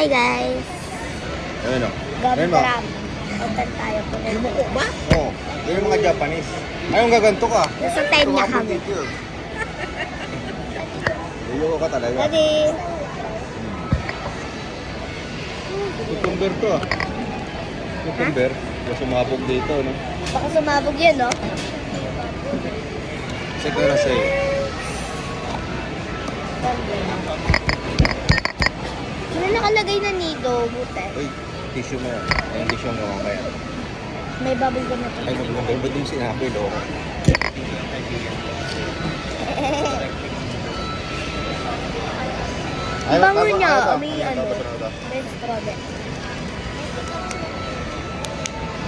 Hi guys! Ayun o. Gabi Ayun mo. Gram. Open tayo po. Lumuko ba? Oo. Yun yung mga Japanese. Ayun, gaganto ka. Nasa time na kami. Ayoko ka talaga. Daddy! Cucumber to ah. Cucumber. Yung sumabog dito, no? Baka sumabog yun, no? Siguro sa'yo. Sino nakalagay na nido? Buti. Uy, tissue mo yan. Ayun, tissue mo mamaya. May bubble gum na to. Ay, mag-number. Ba't yung sinabi, loko? Ang bango niya. Ay, May ano. May strawberry.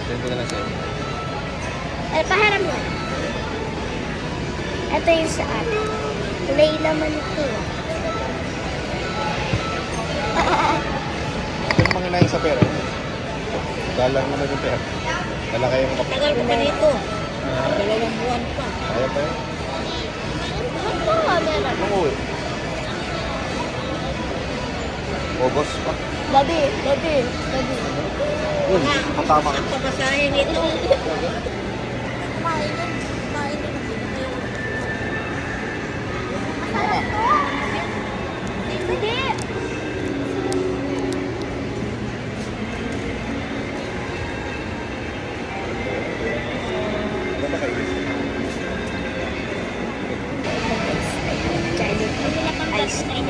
Send ko na lang sa'yo. Eh, paharap mo. Ito yung sa atin. Play naman ito. Yung mga inahin sa pera. Dalang naman yung pera. Dala kayo mga Tagal ko pa dito. 2 buwan pa. Kaya pa yun? Ito, meron. Anong uwi? August pa. Daddy. Yun, patama ka. Ang papasahin nito. Hindi. Ano ba kayo? Ice cream.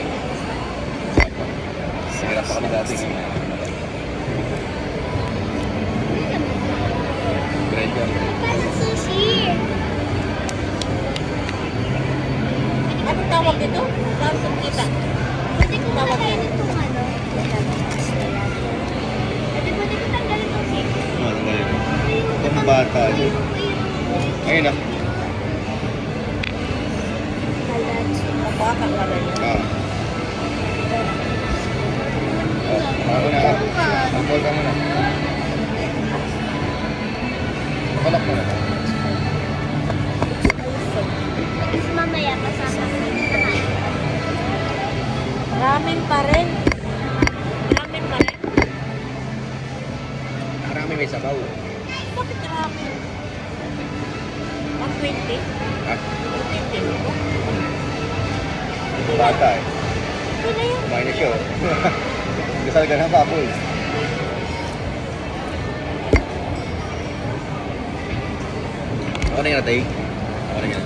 Hirap pa kami dati. Bread yan. Parang sushi. Anong tawag dito? Tawag sa kita. Pwede ko tanggalin itong ano. Pwede ko tanggalin itong cake. Ano ba yun? Itong bata. Ayun na. Baka ka rin. Ah. Oh, bago na. Alcohol ka muna. Makalak mo na. Tapos mamaya pasama ko na. Ramen pa rin. Ramen pa rin. Marami may sabaw. Bakit ramen? 120? Ha? 120. Bata eh. Ito na yun. Kumain na siya oh. Dasal ka na baboy. Ako na yan natay. Ako na yan.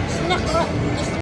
Snack.